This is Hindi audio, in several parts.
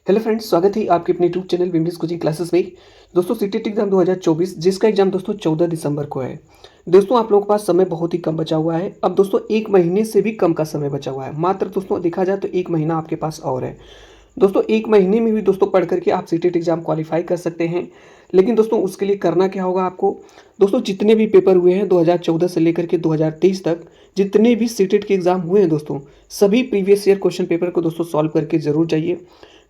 हेलो फ्रेंड्स, स्वागत है आपके अपने YouTube channel Vimlesh coaching classes में। दोस्तों सीटेट एग्जाम 2024 जिसका एग्जाम दोस्तों 14 दिसंबर को है। दोस्तों आप लोगों के पास समय बहुत ही कम बचा हुआ है। अब दोस्तों एक महीने से भी कम का समय बचा हुआ है। मात्र दोस्तों देखा जाए तो एक महीना आपके पास और है। दोस्तों एक महीने में भी दोस्तों पढ़ करके आप सीटेट एग्जाम क्वालिफाई कर सकते हैं। लेकिन दोस्तों उसके लिए करना क्या होगा आपको। दोस्तों जितने भी पेपर हुए हैं 2014 से लेकर के 2023 तक, जितने भी सीटेट के एग्जाम हुए हैं दोस्तों, सभी प्रीवियस ईयर क्वेश्चन पेपर को दोस्तों सॉल्व करके जरूर जाइए।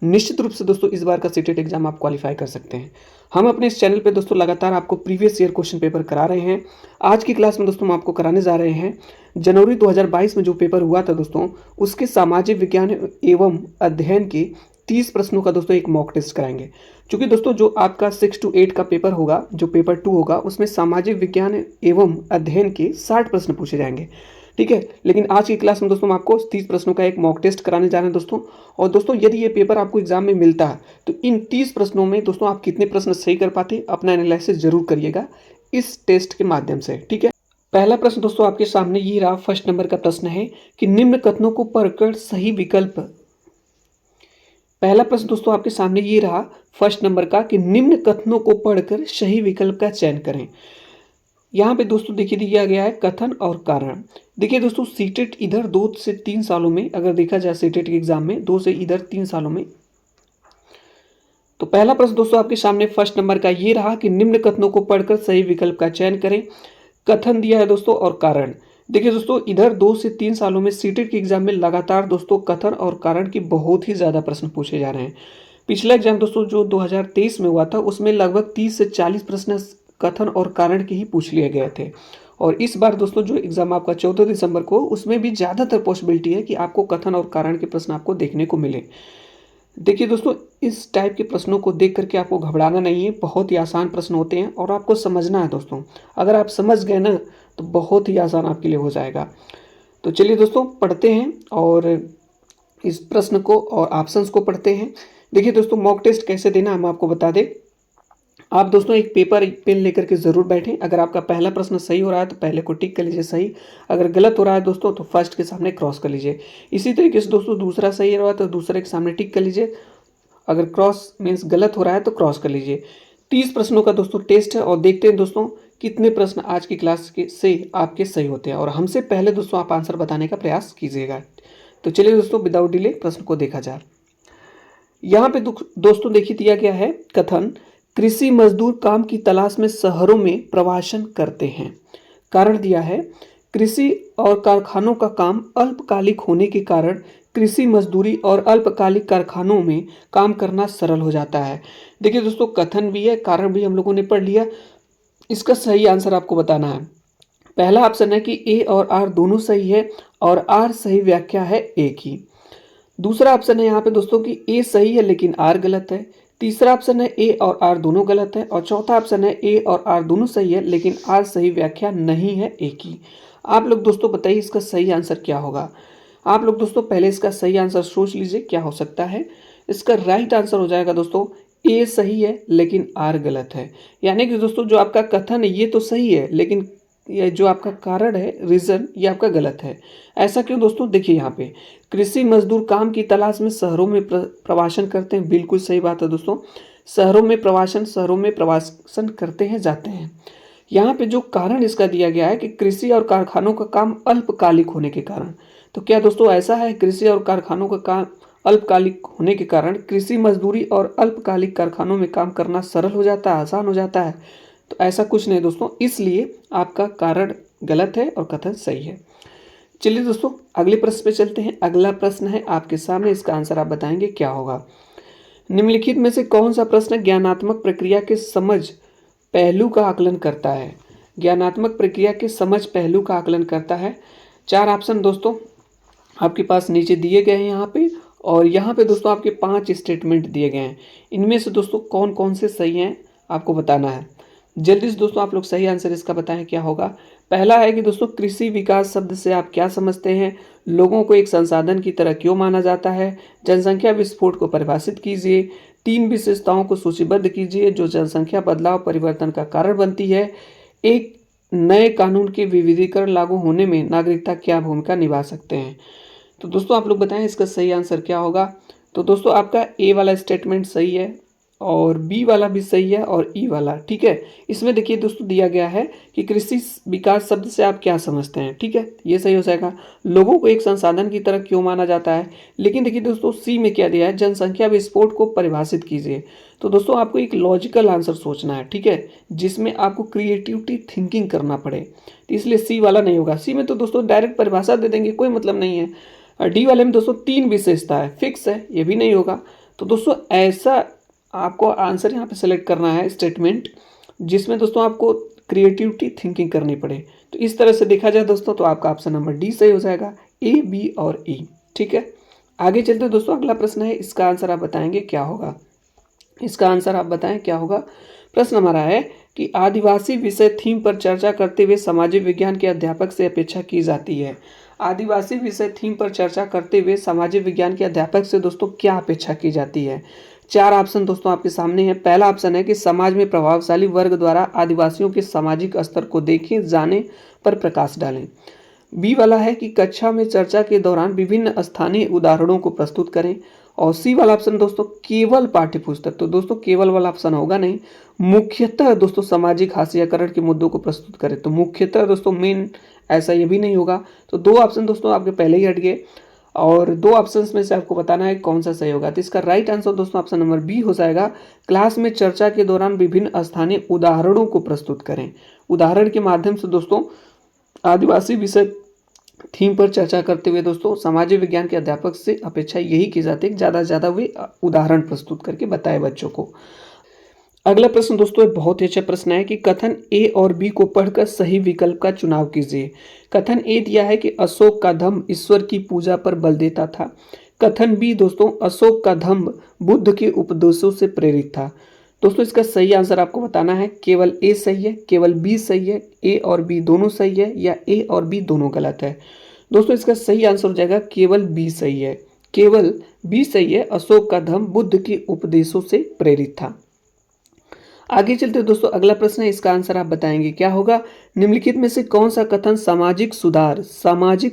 निश्चित रूप से दोस्तों इस बार का सीटेट एग्जाम आप क्वालिफाई कर सकते हैं। हम अपने इस चैनल पे दोस्तों लगातार आपको प्रीवियस ईयर क्वेश्चन पेपर करा रहे हैं। आज की क्लास में दोस्तों हम आपको कराने जा रहे हैं जनवरी 2022 में जो पेपर हुआ था दोस्तों, उसके सामाजिक विज्ञान एवं अध्ययन के 30 प्रश्नों का दोस्तों एक मॉक टेस्ट कराएंगे। क्योंकि दोस्तों जो आपका 6 to 8 का पेपर होगा, जो पेपर 2 होगा, उसमें सामाजिक विज्ञान एवं अध्ययन के 60 प्रश्न पूछे जाएंगे। ठीक है, लेकिन आज की क्लास में दोस्तों हम आपको 30 प्रश्नों का एक मॉक टेस्ट कराने जा रहे हैं दोस्तों। और दोस्तों यदि ये पेपर आपको एग्जाम में मिलता है तो इन 30 प्रश्नों में दोस्तों आप कितने प्रश्न सही कर पाते, अपना एनालिसिस जरूर करिएगा इस टेस्ट के माध्यम से। ठीक है, पहला प्रश्न दोस्तों आपके सामने ये रहा। फर्स्ट नंबर का प्रश्न है कि निम्न कथनों को पढ़कर सही विकल्प। पहला प्रश्न दोस्तों आपके सामने ये रहा फर्स्ट नंबर का कि निम्न कथनों को पढ़कर सही विकल्प का चयन करें। यहाँ पे दोस्तों देखिए दिया गया है कथन और कारण। देखिए दोस्तों सीटेट इधर 2 से 3 सालों में, अगर देखा जाए सीटेट के एग्जाम में 2 से इधर 3 सालों में, तो पहला प्रश्न दोस्तों आपके सामने फर्स्ट नंबर का ये रहा कि निम्न कथनों को पढ़कर सही विकल्प का चयन करें। कथन दिया है दोस्तों और कारण। देखिए दोस्तों इधर 2 से 3 सालों में सीटेट के एग्जाम में लगातार दोस्तों कथन और कारण की बहुत ही ज़्यादा प्रश्न पूछे जा रहे हैं। पिछला एग्जाम दोस्तों जो 2023 में हुआ था उसमें लगभग 30 से 40 प्रश्न कथन और कारण के ही पूछ लिए गए थे। और इस बार दोस्तों जो एग्जाम आपका 14 दिसंबर को, उसमें भी ज़्यादातर पॉसिबिलिटी है कि आपको कथन और कारण के प्रश्न आपको देखने को मिले। देखिए दोस्तों इस टाइप के प्रश्नों को देख करके आपको घबराना नहीं है। बहुत ही आसान प्रश्न होते हैं और आपको समझना है दोस्तों। अगर आप समझ गए ना तो बहुत ही आसान आपके लिए हो जाएगा। तो चलिए दोस्तों पढ़ते हैं और इस प्रश्न को और ऑप्शंस को पढ़ते हैं। देखिए दोस्तों मॉक टेस्ट कैसे देना हम आपको बता दें। आप दोस्तों एक पेपर एक पेन लेकर के ज़रूर बैठें। अगर आपका पहला प्रश्न सही हो रहा है तो पहले को टिक कर लीजिए सही। अगर गलत हो रहा है दोस्तों तो फर्स्ट के सामने क्रॉस कर लीजिए। इसी तरीके से दोस्तों दूसरा सही हो रहा है तो दूसरे के सामने टिक कर लीजिए। अगर क्रॉस मीन्स गलत हो रहा है तो क्रॉस कर लीजिए। 30 प्रश्नों का दोस्तों टेस्ट है और देखते हैं दोस्तों कितने प्रश्न आज की क्लास के से आपके सही होते हैं। और हमसे पहले दोस्तों आप आंसर बताने का प्रयास कीजिएगा। तो चलिए दोस्तों विदाउट डिले प्रश्न को देखा जाए। यहाँ पे दोस्तों देखिए दिया गया है कथन, कृषि मजदूर काम की तलाश में शहरों में प्रवासन करते हैं। कारण दिया है, कृषि और कारखानों का काम अल्पकालिक होने के कारण कृषि मजदूरी और अल्पकालिक कारखानों में काम करना सरल हो जाता है। देखिए दोस्तों कथन भी है, कारण भी हम लोगों ने पढ़ लिया। इसका सही आंसर आपको बताना है। पहला ऑप्शन है कि ए और आर दोनों सही है और आर सही व्याख्या है ए की। दूसरा ऑप्शन है यहाँ पे दोस्तों कि ए सही है लेकिन आर गलत है। तीसरा ऑप्शन है ए और आर दोनों गलत है। और चौथा ऑप्शन है ए और आर दोनों सही है लेकिन आर सही व्याख्या नहीं है ए की। आप लोग दोस्तों बताइए इसका सही आंसर क्या होगा। आप लोग दोस्तों पहले इसका सही आंसर सोच लीजिए क्या हो सकता है। इसका राइट आंसर हो जाएगा दोस्तों ए सही है लेकिन आर गलत है। यानी कि दोस्तों जो आपका कथन है ये तो सही है लेकिन ये जो आपका कारण है, रीज़न, ये आपका गलत है। ऐसा क्यों दोस्तों, देखिए यहाँ पे कृषि मजदूर काम की तलाश में शहरों में प्रवासन करते हैं। बिल्कुल सही बात है दोस्तों, शहरों में प्रवासन करते हैं, जाते हैं। यहाँ पे जो कारण इसका दिया गया है कि कृषि और कारखानों का काम अल्पकालिक होने के कारण। तो क्या दोस्तों ऐसा है, कृषि और कारखानों का काम अल्पकालिक होने के कारण कृषि मजदूरी और अल्पकालिक कारखानों में काम करना सरल हो जाता है, आसान हो जाता है? तो ऐसा कुछ नहीं दोस्तों, इसलिए आपका कारण गलत है और कथन सही है। चलिए दोस्तों अगले प्रश्न पे चलते हैं। अगला प्रश्न है आपके सामने, इसका आंसर आप बताएंगे क्या होगा। निम्नलिखित में से कौन सा प्रश्न ज्ञानात्मक प्रक्रिया के समझ पहलू का आकलन करता है। ज्ञानात्मक प्रक्रिया के समझ पहलू का आकलन करता है। 4 ऑप्शन दोस्तों आपके पास नीचे दिए गए हैं यहाँ पे। और यहाँ पे दोस्तों आपके 5 स्टेटमेंट दिए गए हैं। इनमें से दोस्तों कौन कौन से सही हैं आपको बताना है। जल्दी से दोस्तों आप लोग सही आंसर इसका बताएं क्या होगा। पहला है कि दोस्तों कृषि विकास शब्द से आप क्या समझते हैं। लोगों को एक संसाधन की तरह क्यों माना जाता है। जनसंख्या विस्फोट को परिभाषित कीजिए। 3 विशेषताओं को सूचीबद्ध कीजिए जो जनसंख्या बदलाव परिवर्तन का कारण बनती है। एक नए कानून के विविधीकरण लागू होने में नागरिकता क्या भूमिका निभा सकते हैं। तो दोस्तों आप लोग बताएं इसका सही आंसर क्या होगा। तो दोस्तों आपका ए वाला स्टेटमेंट सही है और बी वाला भी सही है और ई वाला, ठीक है। इसमें देखिए दोस्तों दिया गया है कि कृषि विकास शब्द से आप क्या समझते हैं, ठीक है, ये सही हो जाएगा। लोगों को एक संसाधन की तरह क्यों माना जाता है, लेकिन देखिए दोस्तों सी में क्या दिया है, जनसंख्या विस्फोट को परिभाषित कीजिए। तो दोस्तों आपको एक लॉजिकल आंसर सोचना है, ठीक है, जिसमें आपको क्रिएटिविटी थिंकिंग करना पड़े, तो इसलिए सी वाला नहीं होगा। सी में तो दोस्तों डायरेक्ट परिभाषा दे देंगे, कोई मतलब नहीं है। डी वाले में दोस्तों 3 विशेषता है, फिक्स है, ये भी नहीं होगा। तो दोस्तों ऐसा आपको आंसर यहाँ पे सेलेक्ट करना है स्टेटमेंट जिसमें दोस्तों आपको क्रिएटिविटी थिंकिंग करनी पड़े। तो इस तरह से देखा जाए दोस्तों तो आपका ऑप्शन नंबर डी सही हो जाएगा, ए बी और ई, ठीक है। आगे चलते हैं दोस्तों, अगला प्रश्न है, इसका आंसर आप बताएंगे क्या होगा। इसका आंसर आप बताएं क्या होगा। प्रश्न हमारा है कि आदिवासी विषय थीम पर चर्चा करते हुए सामाजिक विज्ञान के अध्यापक से अपेक्षा की जाती है। आदिवासी विषय थीम पर चर्चा करते हुए सामाजिक विज्ञान के अध्यापक से दोस्तों क्या अपेक्षा की जाती है। 4 ऑप्शन दोस्तों आपके सामने है। पहला ऑप्शन है कि समाज में प्रभावशाली वर्ग द्वारा आदिवासियों के सामाजिक स्तर को देखें जाने पर प्रकाश डालें। बी वाला है कि कक्षा में चर्चा के दौरान विभिन्न स्थानीय उदाहरणों को प्रस्तुत करें। और सी वाला ऑप्शन दोस्तों केवल पाठ्यपुस्तक, तो दोस्तों केवल वाला ऑप्शन होगा नहीं, मुख्यतः दोस्तों सामाजिक हास्यकरण के मुद्दों को प्रस्तुत करें। तो मुख्यतः दोस्तों मेन ऐसा ये भी नहीं होगा। तो 2 ऑप्शन दोस्तों आपके पहले ही हट गए और 2 ऑप्शंस में से आपको बताना है कौन सा सही होगा। तो इसका राइट आंसर दोस्तों ऑप्शन नंबर बी हो जाएगा, क्लास में चर्चा के दौरान विभिन्न स्थानीय उदाहरणों को प्रस्तुत करें। उदाहरण के माध्यम से दोस्तों आदिवासी विषय थीम पर चर्चा करते हुए दोस्तों सामाजिक विज्ञान के अध्यापक से अपेक्षा यही की जाती है कि ज़्यादा से ज़्यादा वे उदाहरण प्रस्तुत करके बताए बच्चों को। अगला प्रश्न दोस्तों एक बहुत ही अच्छा प्रश्न है कि कथन ए और बी को पढ़कर सही विकल्प का चुनाव कीजिए। कथन ए दिया है कि अशोक का धम्म ईश्वर की पूजा पर बल देता था। कथन बी दोस्तों अशोक का धम्म बुद्ध के उपदेशों से प्रेरित था। दोस्तों इसका सही आंसर आपको बताना है, केवल ए सही है, केवल बी सही है, ए और बी दोनों सही है या ए और बी दोनों गलत है। दोस्तों इसका सही आंसर हो जाएगा केवल बी सही है, केवल बी सही है, अशोक का धम्म बुद्ध के उपदेशों से प्रेरित था। आगे चलते दोस्तों अगला प्रश्न है, इसका आंसर आप बताएंगे क्या होगा। निम्नलिखित में से कौन सा कथन सामाजिक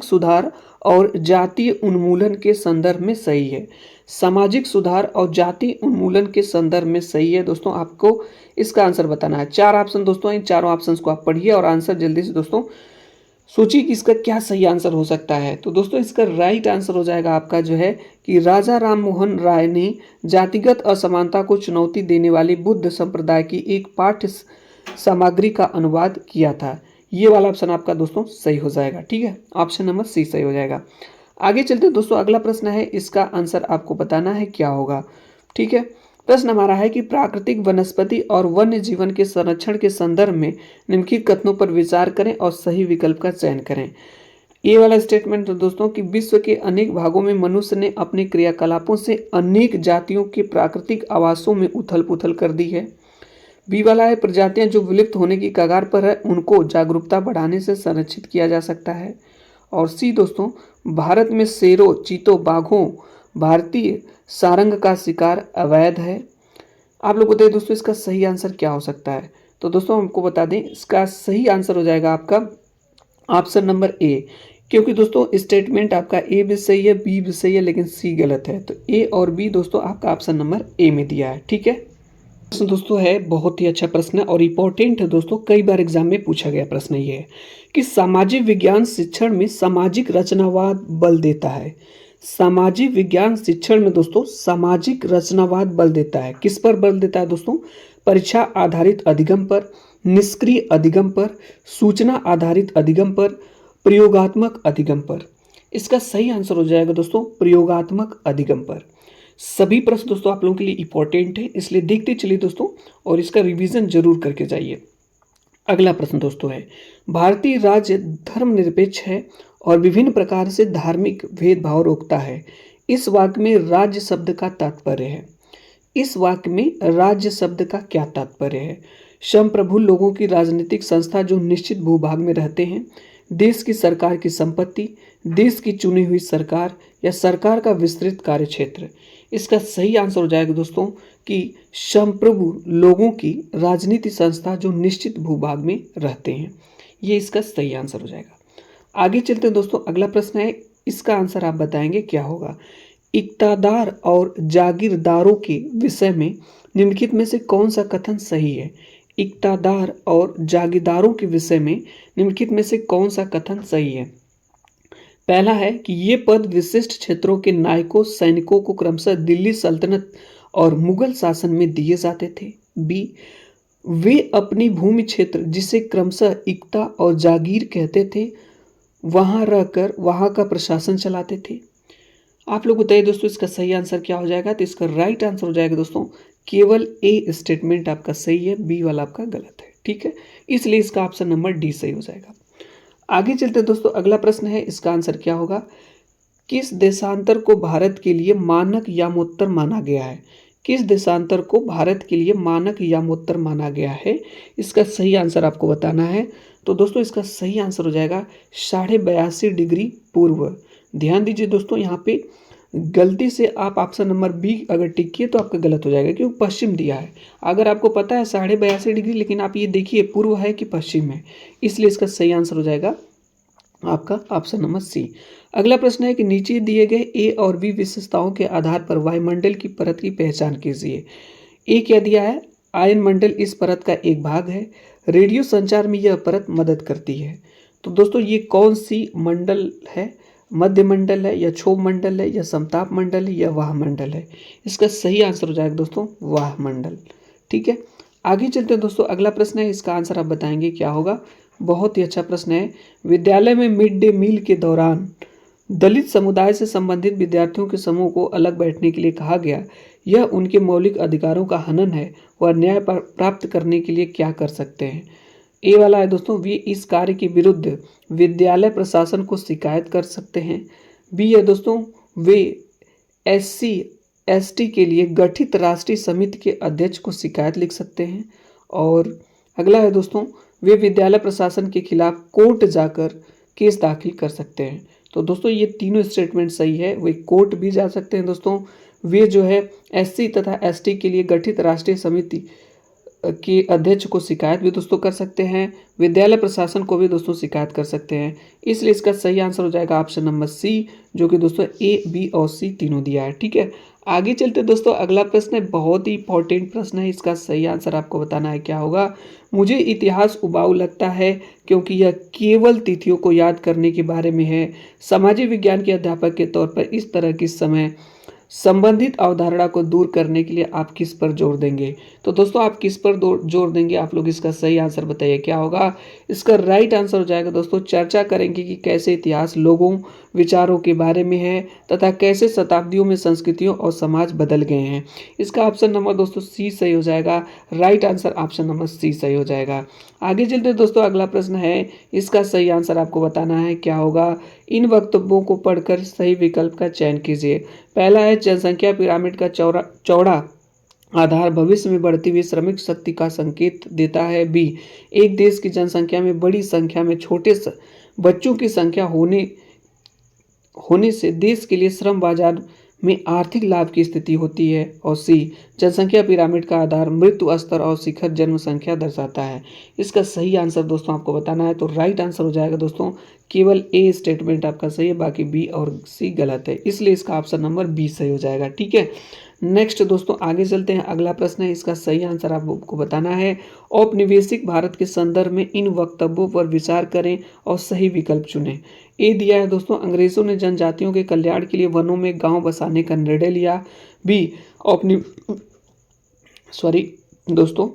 सुधार और जातीय उन्मूलन के संदर्भ में सही है। सामाजिक सुधार और जाति उन्मूलन के संदर्भ में सही है। दोस्तों आपको इसका आंसर बताना है। 4 ऑप्शन दोस्तों, इन चारों ऑप्शंस को आप पढ़िए और आंसर जल्दी से दोस्तों सोचिए कि इसका क्या सही आंसर हो सकता है। तो दोस्तों इसका राइट आंसर हो जाएगा आपका जो है कि राजा राम मोहन राय ने जातिगत असमानता को चुनौती देने वाली बुद्ध संप्रदाय की एक पाठ्य सामग्री का अनुवाद किया था। ये वाला ऑप्शन आपका दोस्तों सही हो जाएगा, ठीक है, ऑप्शन नंबर सी सही हो जाएगा। आगे चलते दोस्तों अगला प्रश्न है, इसका आंसर आपको बताना है क्या होगा, ठीक है। प्रश्न हमारा है कि प्राकृतिक वनस्पति और वन्य जीवन के संरक्षण के संदर्भ में निम्नलिखित कथनों पर विचार करें और सही विकल्प का चयन करें। ये वाला स्टेटमेंट दोस्तों कि विश्व के अनेक भागों में मनुष्य ने अपने क्रियाकलापों से अनेक जातियों के प्राकृतिक आवासों में उथल पुथल कर दी है। बी वाला है प्रजातियां जो विलुप्त होने की कगार पर है उनको जागरूकता बढ़ाने से संरक्षित किया जा सकता है। और सी दोस्तों भारत में शेरों, चीतों, बाघों, भारतीय सारंग का शिकार अवैध है। आप लोग बताइए दोस्तों इसका सही आंसर क्या हो सकता है। तो दोस्तों हमको बता दें इसका सही आंसर हो जाएगा आपका ऑप्शन नंबर ए, क्योंकि दोस्तों स्टेटमेंट आपका ए भी सही है, बी भी सही है, लेकिन सी गलत है। तो ए और बी दोस्तों आपका ऑप्शन नंबर ए में दिया है, ठीक है। प्रश्न दोस्तों है बहुत ही अच्छा प्रश्न है और इम्पोर्टेंट है दोस्तों, कई बार एग्जाम में पूछा गया प्रश्न ये है कि सामाजिक विज्ञान शिक्षण में सामाजिक रचनावाद बल देता है। सामाजिक विज्ञान शिक्षण में दोस्तों सामाजिक रचनावाद बल देता है। किस पर बल देता है दोस्तों? परीक्षा आधारित अधिगम पर, निष्क्रिय अधिगम पर, सूचना आधारित अधिगम पर, प्रयोगात्मक अधिगम पर। इसका सही आंसर हो जाएगा दोस्तों प्रयोगात्मक अधिगम पर। सभी प्रश्न दोस्तों आप लोगों के लिए इंपॉर्टेंट है, इसलिए देखते चलिए दोस्तों और इसका रिवीजन जरूर करके जाइए। अगला प्रश्न दोस्तों है, भारतीय राज्य धर्मनिरपेक्ष है और विभिन्न प्रकार से धार्मिक भेदभाव रोकता है। इस वाक्य में राज्य शब्द का तात्पर्य है। इस वाक्य में राज्य शब्द का क्या तात्पर्य है? संप्रभु लोगों की राजनीतिक संस्था जो निश्चित भूभाग में रहते हैं, देश की सरकार की संपत्ति, देश की चुनी हुई सरकार या सरकार का विस्तृत कार्यक्षेत्र। इसका सही आंसर हो जाएगा दोस्तों कि संप्रभु लोगों की राजनीतिक संस्था जो निश्चित भूभाग में रहते हैं। ये इसका सही आंसर हो जाएगा। आगे चलते हैं दोस्तों, अगला प्रश्न है, इसका आंसर आप बताएंगे क्या होगा। इक्तादार और जागीरदारों के विषय में निम्नलिखित में से कौन सा कथन सही है? इक्तादार और जागीरदारों के विषय में निम्नलिखित में से कौन सा कथन सही है? पहला है कि ये पद विशिष्ट क्षेत्रों के नायकों सैनिकों को क्रमशः दिल्ली सल्तनत और मुगल शासन में दिए जाते थे। बी, वे अपनी भूमि क्षेत्र जिसे क्रमशः इक्ता और जागीर कहते थे वहां रहकर वहां का प्रशासन चलाते थे। आप लोग बताइए दोस्तों इसका सही आंसर क्या हो जाएगा? तो इसका राइट आंसर हो जाएगा दोस्तों केवल ए स्टेटमेंट आपका सही है, बी वाला आपका गलत है। ठीक है, इसलिए इसका ऑप्शन नंबर डी सही हो जाएगा। आगे चलते दोस्तों, अगला प्रश्न है, इसका आंसर क्या होगा? किस देशांतर को भारत के लिए मानक यामोत्तर माना गया है? किस देशांतर को भारत के लिए मानक यामोत्तर माना गया है? इसका सही आंसर आपको बताना है। तो दोस्तों इसका सही आंसर हो जाएगा 82.5 डिग्री पूर्व। ध्यान दीजिए दोस्तों, यहाँ पे गलती से आप ऑप्शन नंबर बी अगर टिक किए तो आपका गलत हो जाएगा, क्योंकि पश्चिम दिया है। अगर आपको पता है 82.5 डिग्री, लेकिन आप ये देखिए पूर्व है कि पश्चिम है, इसलिए इसका सही आंसर हो जाएगा आपका ऑप्शन नंबर सी। अगला प्रश्न है कि नीचे दिए गए ए और बी विशेषताओं के आधार पर वायुमंडल की परत की पहचान कीजिए। ए क्या दिया है? आयन मंडल इस परत का एक भाग है, रेडियो संचार में यह परत मदद करती है। तो दोस्तों ये कौन सी मंडल है? मध्य मंडल है या क्षोभ मंडल है या समताप मंडल है या वाह मंडल है? इसका सही आंसर हो जाएगा दोस्तों वाह मंडल। ठीक है, आगे चलते हैं दोस्तों, अगला प्रश्न है, इसका आंसर आप बताएंगे क्या होगा? बहुत ही अच्छा प्रश्न है। विद्यालय में मिड डे मील के दौरान दलित समुदाय से संबंधित विद्यार्थियों के समूह को अलग बैठने के लिए कहा गया। यह उनके मौलिक अधिकारों का हनन है। वह न्याय प्राप्त करने के लिए क्या कर सकते हैं? ए वाला है दोस्तों, वे इस कार्य के विरुद्ध विद्यालय प्रशासन को शिकायत कर सकते हैं। बी है दोस्तों, वे SC ST के लिए गठित राष्ट्रीय समिति के अध्यक्ष को शिकायत लिख सकते हैं। और अगला है दोस्तों, वे विद्यालय प्रशासन के खिलाफ कोर्ट जाकर केस दाखिल कर सकते हैं। तो दोस्तों ये तीनों स्टेटमेंट सही है। वे कोर्ट भी जा सकते हैं दोस्तों, वे जो है SC तथा ST के लिए गठित राष्ट्रीय समिति के अध्यक्ष को शिकायत भी दोस्तों कर सकते हैं, विद्यालय प्रशासन को भी दोस्तों शिकायत कर सकते हैं। इसलिए इसका सही आंसर हो जाएगा ऑप्शन नंबर सी, जो कि दोस्तों ए, बी और सी तीनों दिया है। ठीक है, आगे चलते दोस्तों, अगला प्रश्न है, बहुत ही इंपॉर्टेंट प्रश्न है। इसका सही आंसर आपको बताना है क्या होगा? मुझे इतिहास उबाऊ लगता है क्योंकि यह केवल तिथियों को याद करने के बारे में है। सामाजिक विज्ञान के अध्यापक के तौर पर इस तरह की समय संबंधित अवधारणा को दूर करने के लिए आप किस पर जोर देंगे? तो दोस्तों आप किस पर जोर देंगे? आप लोग इसका सही आंसर बताइए क्या होगा? इसका राइट आंसर हो जाएगा दोस्तों, चर्चा करेंगे कि कैसे इतिहास लोगों विचारों के बारे में है तथा कैसे शताब्दियों में संस्कृतियों और समाज बदल गए हैं। इसका ऑप्शन नंबर दोस्तों सी सही हो जाएगा। Right answer option number C सही हो जाएगा। आगे चलते दोस्तों, अगला प्रश्न है, इसका सही आंसर आपको बताना है क्या होगा? इन वक्तव्यों को पढ़कर सही विकल्प का चयन कीजिए। पहला है, जनसंख्या पिरामिड का चौड़ा आधार भविष्य में बढ़ती हुई श्रमिक शक्ति का संकेत देता है। बी, एक देश की जनसंख्या में बड़ी संख्या में छोटे बच्चों की संख्या होने से देश के लिए श्रम बाजार में आर्थिक लाभ की स्थिति होती है। और सी, जनसंख्या पिरामिड का आधार मृत्यु स्तर और शिखर जन्म संख्या दर्शाता है। इसका सही आंसर दोस्तों आपको बताना है। तो राइट आंसर हो जाएगा दोस्तों केवल ए स्टेटमेंट आपका सही है, बाकी बी और सी गलत है, इसलिए इसका ऑप्शन नंबर बी सही हो जाएगा। ठीक है, नेक्स्ट दोस्तों आगे चलते हैं, अगला प्रश्न है, इसका सही आंसर आपको बताना है। औपनिवेशिक भारत के संदर्भ में इन वक्तव्यों पर विचार करें और सही विकल्प चुनें। ए दिया है दोस्तों, अंग्रेजों ने जनजातियों के कल्याण के लिए वनों में गांव बसाने का निर्णय लिया। बी, दोस्तों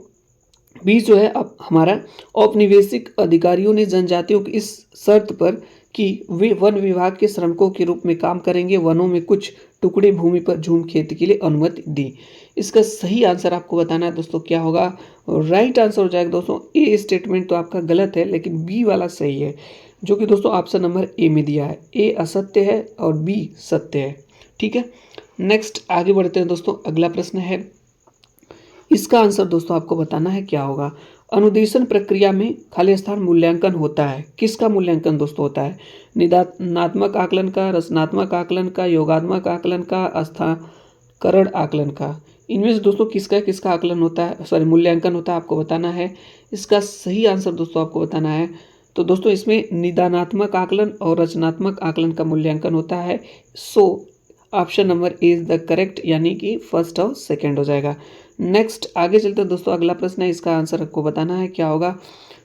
बी जो है अब हमारा, औपनिवेशिक अधिकारियों ने जनजातियों की इस शर्त पर कि वे वन विभाग के श्रमिकों के रूप में काम करेंगे, वनों में कुछ टुकड़े भूमि पर झूम खेती के लिए अनुमति दी। इसका सही आंसर आपको बताना है दोस्तों क्या होगा? राइट आंसर हो जाएगा दोस्तों ए स्टेटमेंट तो आपका गलत है, लेकिन बी वाला सही है, जो कि दोस्तों ऑप्शन नंबर ए में दिया है। ए असत्य है और बी सत्य है। ठीक है, नेक्स्ट आगे बढ़ते हैं दोस्तों, अगला प्रश्न है, इसका आंसर दोस्तों आपको बताना है क्या होगा? अनुदेशन प्रक्रिया में खाली स्थान मूल्यांकन होता है। किसका मूल्यांकन दोस्तों होता है? निदानात्मक आकलन का, रचनात्मक आकलन का, योगात्मक आकलन का, अस्थाकरण आकलन का। इनमें से दोस्तों किसका किसका आकलन होता है, मूल्यांकन होता है, आपको बताना है। इसका सही आंसर दोस्तों आपको बताना है। तो दोस्तों इसमें निदानात्मक आकलन और रचनात्मक आकलन का मूल्यांकन होता है। So option number A is the correct, यानी कि फर्स्ट और सेकंड हो जाएगा। नेक्स्ट आगे चलते हैं दोस्तों, अगला प्रश्न है, इसका आंसर आपको बताना है क्या होगा।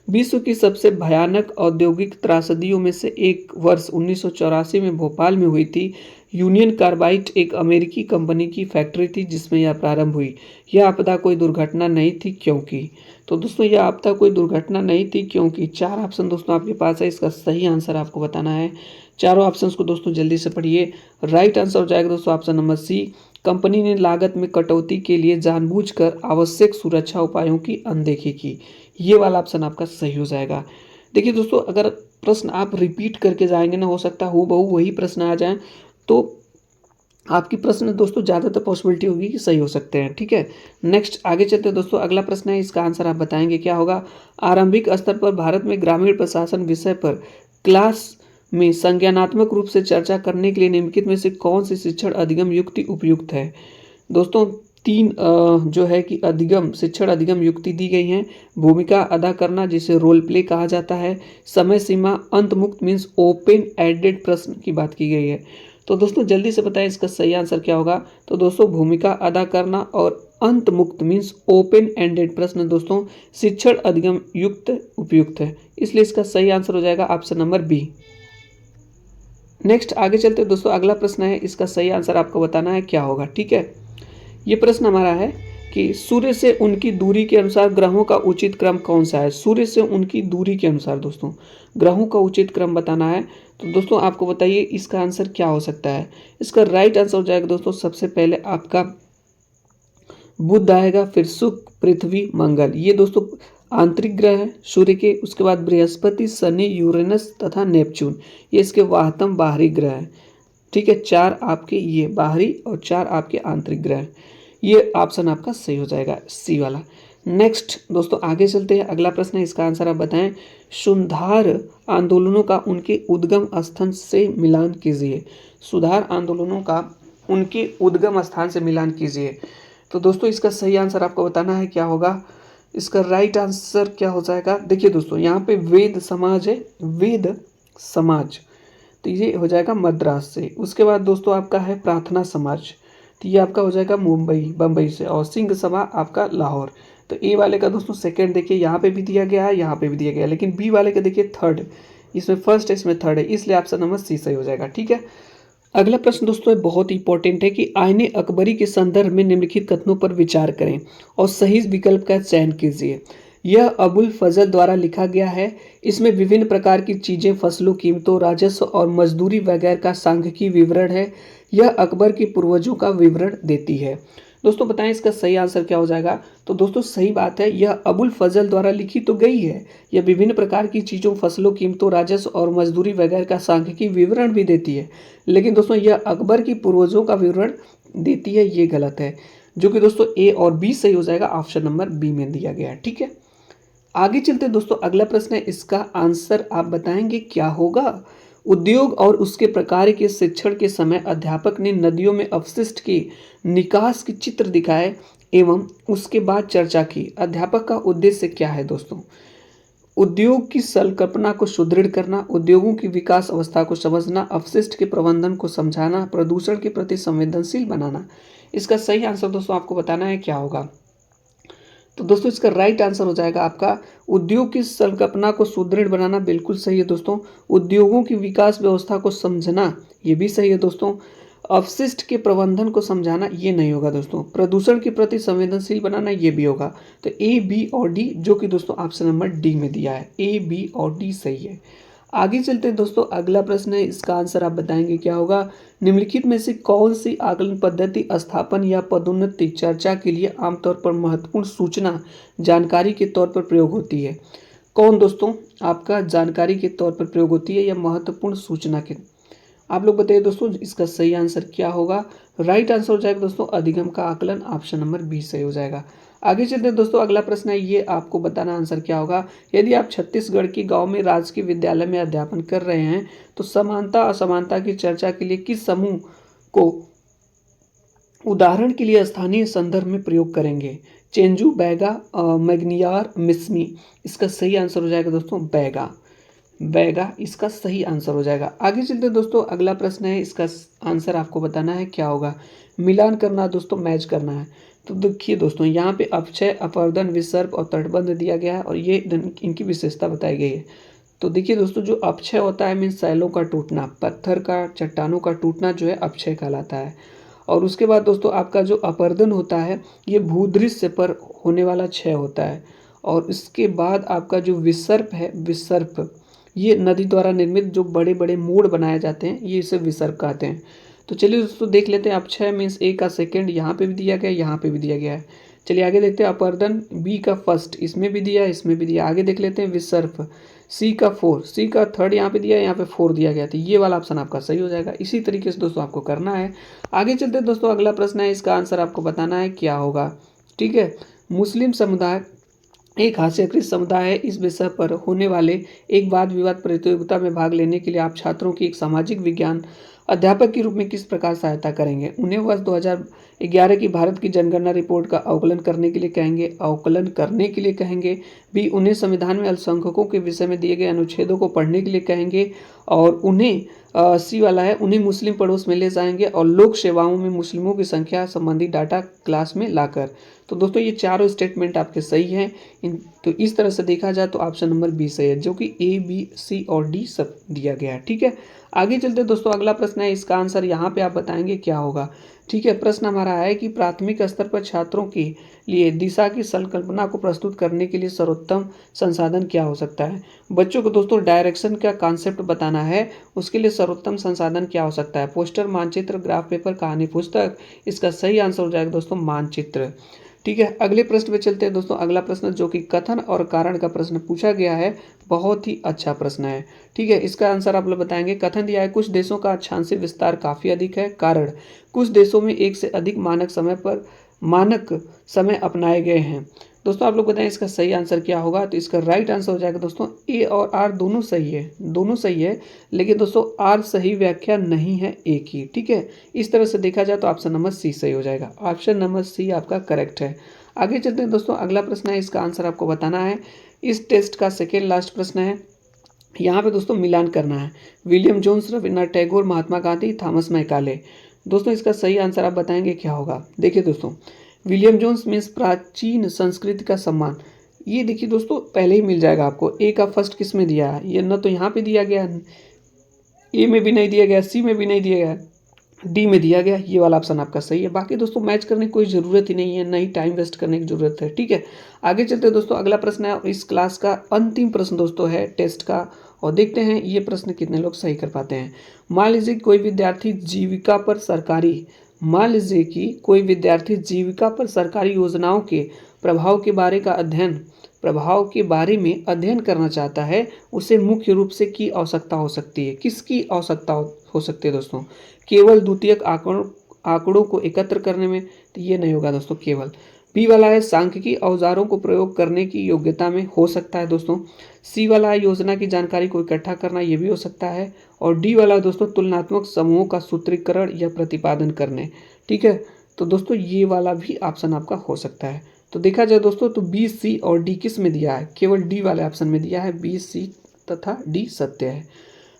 विश्व की सबसे भयानक औद्योगिक त्रासदियों में से एक वर्ष 1984 में भोपाल में हुई थी। यूनियन कार्बाइड एक अमेरिकी कंपनी की फैक्ट्री थी जिसमें यह प्रारंभ हुई। यह आपदा कोई दुर्घटना नहीं थी क्योंकि, तो दोस्तों यह आपदा कोई दुर्घटना नहीं थी क्योंकि, चार ऑप्शन दोस्तों आपके पास है, इसका सही आंसर आपको बताना है। चारों ऑप्शंस को दोस्तों जल्दी से पढ़िए। राइट आंसर हो जाएगा दोस्तों ऑप्शन नंबर सी, कंपनी ने लागत में कटौती के लिए जानबूझकर आवश्यक सुरक्षा उपायों की अनदेखी की। ये वाला ऑप्शन आपका सही हो जाएगा। देखिए दोस्तों, अगर प्रश्न आप रिपीट करके जाएंगे ना, हो सकता है हूबहू वही प्रश्न आ जाए, तो आपकी प्रश्न दोस्तों ज़्यादातर पॉसिबिलिटी होगी कि सही हो सकते हैं। ठीक है, नेक्स्ट आगे चलते हैं दोस्तों, अगला प्रश्न है, इसका आंसर आप बताएंगे क्या होगा। आरंभिक स्तर पर भारत में ग्रामीण प्रशासन विषय पर क्लास में संज्ञानात्मक रूप से चर्चा करने के लिए निम्नलिखित में से कौन सी शिक्षण अधिगम युक्ति उपयुक्त है। दोस्तों तीन जो है कि अधिगम शिक्षण अधिगम युक्ति दी गई हैं। भूमिका अदा करना जिसे रोल प्ले कहा जाता है, समय सीमा, अंत मुक्त मीन्स ओपन एंडेड प्रश्न की बात की गई है। तो दोस्तों जल्दी से बताएं इसका सही आंसर क्या होगा। तो दोस्तों भूमिका अदा करना और अंत मुक्त मीन्स ओपन एंडेड प्रश्न दोस्तों शिक्षण अधिगम युक्त उपयुक्त है, इसलिए इसका सही आंसर हो जाएगा ऑप्शन नंबर बी। नेक्स्ट आगे चलते हैं दोस्तों, अगला प्रश्न है, इसका सही आंसर आपको बताना है क्या होगा। ठीक है, ये प्रश्न हमारा है कि सूर्य से उनकी दूरी के अनुसार ग्रहों का उचित क्रम कौन सा है। सूर्य से उनकी दूरी के अनुसार दोस्तों ग्रहों का उचित क्रम बताना है। तो दोस्तों आपको बताइए इसका आंसर क्या हो सकता है। इसका राइट आंसर हो जाएगा दोस्तों, सबसे पहले आपका बुध आएगा, फिर शुक्र, पृथ्वी, मंगल, ये दोस्तों आंतरिक ग्रह है सूर्य के। उसके बाद बृहस्पति, शनि, यूरेनस तथा नेपच्यून, ये इसके वाहतम बाहरी ग्रह है। ठीक है, चार आपके ये बाहरी और चार आपके आंतरिक ग्रह, ये ऑप्शन आपका सही हो जाएगा सी वाला। नेक्स्ट दोस्तों आगे चलते हैं, अगला प्रश्न है, इसका आंसर आप बताएं। सुधार आंदोलनों का उनके उद्गम स्थान से मिलान कीजिए। सुधार आंदोलनों का उनके उद्गम स्थान से मिलान कीजिए। तो दोस्तों इसका सही आंसर आपको बताना है क्या होगा। इसका राइट आंसर क्या हो जाएगा। देखिए दोस्तों यहाँ पे वेद समाज है, वेद समाज, तो ये हो जाएगा मद्रास से। उसके बाद दोस्तों आपका है प्रार्थना समाज, तो ये आपका हो जाएगा मुंबई बम्बई से, और सिंह सभा आपका लाहौर। तो ए वाले का दोस्तों सेकंड देखिए यहाँ पे भी दिया गया है, यहाँ पे भी दिया गया है, लेकिन बी वाले का देखिए थर्ड, इसमें फर्स्ट है इसमें थर्ड है, इसलिए ऑप्शन नंबर सी सही हो जाएगा। ठीक है, अगला प्रश्न दोस्तों बहुत इंपॉर्टेंट है कि आईने अकबरी के संदर्भ में निम्नलिखित कथनों पर विचार करें और सही विकल्प का चयन कीजिए। यह अबुल फजल द्वारा लिखा गया है। इसमें विभिन्न प्रकार की चीजें, फसलों, कीमतों, राजस्व और मजदूरी वगैरह का सांख्यिकी विवरण है। यह अकबर के पूर्वजों का विवरण देती है। दोस्तों बताएं इसका सही आंसर क्या हो जाएगा। तो दोस्तों सही बात है, यह अबुल फजल द्वारा लिखी तो गई है। यह विभिन्न प्रकार की चीज़ों, फसलों, कीमतों, राजस्व और मजदूरी वगैरह का सांख्यिकी विवरण भी देती है, लेकिन दोस्तों यह अकबर की पूर्वजों का विवरण देती है, ये गलत है, जो कि दोस्तों ए और बी सही हो जाएगा, ऑप्शन नंबर बी में दिया गया है। ठीक है, आगे चलते हैं दोस्तों, अगला प्रश्न है, इसका आंसर आप बताएंगे क्या होगा। उद्योग और उसके प्रकार के शिक्षण के समय अध्यापक ने नदियों में अपशिष्ट के निकास के चित्र दिखाए एवं उसके बाद चर्चा की। अध्यापक का उद्देश्य क्या है दोस्तों। उद्योग की संकल्पना को सुदृढ़ करना, उद्योगों की विकास अवस्था को समझना, अपशिष्ट के प्रबंधन को समझाना, प्रदूषण के प्रति संवेदनशील बनाना। इसका सही आंसर दोस्तों आपको बताना है क्या होगा। तो दोस्तों इसका राइट आंसर हो जाएगा आपका उद्योग की संकल्पना को सुदृढ़ बनाना, बिल्कुल सही है दोस्तों। उद्योगों की विकास व्यवस्था को समझना, ये भी सही है दोस्तों। अपशिष्ट के प्रबंधन को समझाना, ये नहीं होगा दोस्तों। प्रदूषण के प्रति संवेदनशील बनाना, ये भी होगा। तो ए, बी और डी, जो कि दोस्तों ऑप्शन नंबर डी में दिया है, ए, बी और डी सही है। आगे चलते हैं दोस्तों, अगला प्रश्न है, इसका आंसर आप बताएंगे क्या होगा। निम्नलिखित में से कौन सी आकलन पद्धति स्थापन या पदोन्नति चर्चा के लिए आमतौर पर महत्वपूर्ण सूचना जानकारी के तौर पर प्रयोग होती है। कौन दोस्तों आपका जानकारी के तौर पर प्रयोग होती है या महत्वपूर्ण सूचना के, आप लोग बताइए दोस्तों इसका सही आंसर क्या होगा। राइट आंसर हो जाएगा दोस्तों अधिगम का आकलन, ऑप्शन नंबर बी सही हो जाएगा। आगे चलते हैं दोस्तों, अगला प्रश्न है, ये आपको बताना आंसर क्या होगा। यदि आप छत्तीसगढ़ के गांव में राजकीय विद्यालय में अध्यापन कर रहे हैं तो समानता असमानता की चर्चा के लिए किस समूह को उदाहरण के लिए स्थानीय संदर्भ में प्रयोग करेंगे। चेंजू, बैगा, मैग्नियार, मिस्मी। इसका सही आंसर हो जाएगा दोस्तों बैगा। बैगा इसका सही आंसर हो जाएगा। आगे चलते दोस्तों, अगला प्रश्न है, इसका आंसर आपको बताना है क्या होगा। मिलान करना है दोस्तों, मैच करना है। तो देखिए दोस्तों, यहाँ पे अपक्षय, अपवर्तन, विसर्प और तटबंध दिया गया है और ये इनकी विशेषता बताई गई है। तो देखिए दोस्तों, जो अपक्षय होता है मीन्स शैलों का टूटना, पत्थर का, चट्टानों का टूटना जो है अपक्षय कहलाता है। और उसके बाद दोस्तों आपका जो अपरदन होता है ये भूदृश्य पर होने वाला क्षय होता है। और इसके बाद आपका जो विसर्प है, विसर्प ये नदी द्वारा निर्मित जो बड़े बड़े मोड़ बनाए जाते हैं ये इसे विसर्प कहते हैं। तो चलिए दोस्तों देख लेते हैं, अपक्षय मीन्स ए का सेकेंड यहाँ पे भी दिया गया है, यहाँ पे भी दिया गया है। चलिए आगे देखते हैं, अपरदन बी का फर्स्ट, इसमें भी दिया है, इसमें भी दिया। आगे देख लेते हैं विसर्प सी का फोर, सी का थर्ड यहाँ पे दिया है, यहाँ पे फोर दिया गया, तो ये वाला ऑप्शन आपका सही हो जाएगा। इसी तरीके से दोस्तों आपको करना है। आगे चलते हैं दोस्तों, अगला प्रश्न है, इसका आंसर आपको बताना है क्या होगा। ठीक है, मुस्लिम समुदाय एक हास्यकृत समुदाय है। इस विषय पर होने वाले एक वाद विवाद प्रतियोगिता में भाग लेने के लिए आप छात्रों की एक सामाजिक विज्ञान अध्यापक के रूप में किस प्रकार सहायता करेंगे। उन्हें वर्ष 2011 की भारत की जनगणना रिपोर्ट का अवकलन करने के लिए कहेंगे। बी, उन्हें संविधान में अल्पसंख्यकों के विषय में दिए गए अनुच्छेदों को पढ़ने के लिए कहेंगे। और उन्हें सी वाला है, उन्हें मुस्लिम पड़ोस में ले जाएंगे और लोक सेवाओं में मुस्लिमों की संख्या संबंधी डाटा क्लास में लाकर। तो दोस्तों ये चारों स्टेटमेंट आपके सही हैं। तो इस तरह से देखा जाए तो ऑप्शन नंबर बी सही है, जो कि ए बी सी और डी सब दिया गया है। ठीक है, आगे चलते दोस्तों, अगला प्रश्न है, इसका आंसर यहाँ पे आप बताएंगे क्या होगा। ठीक है, प्रश्न हमारा है कि प्राथमिक स्तर पर छात्रों के लिए दिशा की संकल्पना को प्रस्तुत करने के लिए सर्वोत्तम संसाधन क्या हो सकता है। बच्चों को दोस्तों डायरेक्शन का कॉन्सेप्ट बताना है, उसके लिए सर्वोत्तम संसाधन क्या हो सकता है। पोस्टर, मानचित्र, ग्राफ पेपर, कहानी पुस्तक। इसका सही आंसर हो जाएगा दोस्तों मानचित्र। ठीक है, अगले प्रश्न पे चलते हैं दोस्तों। अगला प्रश्न जो कि कथन और कारण का प्रश्न पूछा गया है, बहुत ही अच्छा प्रश्न है। ठीक है, इसका आंसर आप लोग बताएंगे। कथन दिया है, कुछ देशों का अक्षांशीय विस्तार काफी अधिक है। कारण, कुछ देशों में एक से अधिक मानक समय अपनाए गए हैं। दोस्तों आप लोग बताएं इसका सही आंसर क्या होगा। तो इसका राइट आंसर हो जाएगा दोस्तों ए और आर दोनों सही है, दोनों सही है, लेकिन दोस्तों आर सही व्याख्या नहीं है ए की। ठीक है, इस तरह से देखा जाए तो ऑप्शन नंबर सी सही हो जाएगा। ऑप्शन नंबर सी आपका करेक्ट है। आगे चलते हैं दोस्तों, अगला प्रश्न है, इसका आंसर आपको बताना है। इस टेस्ट का सेकेंड लास्ट प्रश्न है। यहाँ पे दोस्तों मिलान करना है। William Jones, Rabindranath Tagore, Mahatma Gandhi, Thomas Macaulay. दोस्तों इसका सही आंसर आप बताएंगे क्या होगा। देखिए दोस्तों, विलियम जोन्स मीन्स प्राचीन संस्कृति का सम्मान। ये देखिए दोस्तों पहले ही मिल जाएगा आपको। ए का फर्स्ट किस में दिया है, ये न तो यहाँ पे दिया गया है, ए में भी नहीं दिया गया, सी में भी नहीं दिया गया, डी में दिया गया। ये वाला ऑप्शन आपका सही है। बाकी दोस्तों मैच करने की कोई ज़रूरत ही नहीं है, नहीं टाइम वेस्ट करने की ज़रूरत है। ठीक है, आगे चलते हैं दोस्तों, अगला प्रश्न है, इस क्लास का अंतिम प्रश्न दोस्तों है टेस्ट का, और देखते हैं ये प्रश्न कितने लोग सही कर पाते हैं। मान लीजिए कोई विद्यार्थी जीविका पर सरकारी मान लीजिए कि कोई विद्यार्थी जीविका पर सरकारी योजनाओं के प्रभाव के बारे में अध्ययन करना चाहता है। उसे मुख्य रूप से की आवश्यकता हो सकती है। किसकी आवश्यकता हो सकती है दोस्तों। केवल द्वितीयक आंकड़ों को एकत्र करने में, तो ये नहीं होगा दोस्तों केवल। बी वाला है सांख्यिकी औजारों को प्रयोग करने की योग्यता में हो सकता है दोस्तों। सी वाला है योजना की जानकारी को इकट्ठा करना, ये भी हो सकता है। और डी वाला दोस्तों तुलनात्मक समूहों का सूत्रीकरण या प्रतिपादन करने। ठीक है, तो दोस्तों ये वाला भी ऑप्शन आपका हो सकता है। तो देखा जाए दोस्तों तो बी सी और डी किस में दिया है, केवल डी वाले ऑप्शन में दिया है। बी सी तथा डी सत्य है।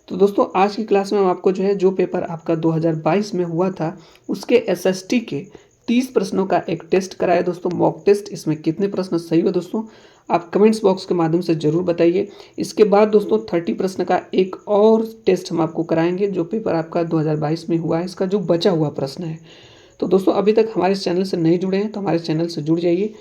तो दोस्तों आज की क्लास में हम आपको जो है जो पेपर आपका 2022 में हुआ था उसके एसएसटी के 30 प्रश्नों का एक टेस्ट कराया दोस्तों, मॉक टेस्ट। इसमें कितने प्रश्न सही हुए दोस्तों आप कमेंट्स बॉक्स के माध्यम से जरूर बताइए। इसके बाद दोस्तों 30 प्रश्न का एक और टेस्ट हम आपको कराएंगे जो पेपर आपका 2022 में हुआ है, इसका जो बचा हुआ प्रश्न है। तो दोस्तों अभी तक हमारे चैनल से नहीं जुड़े हैं तो हमारे चैनल से जुड़ जाइए।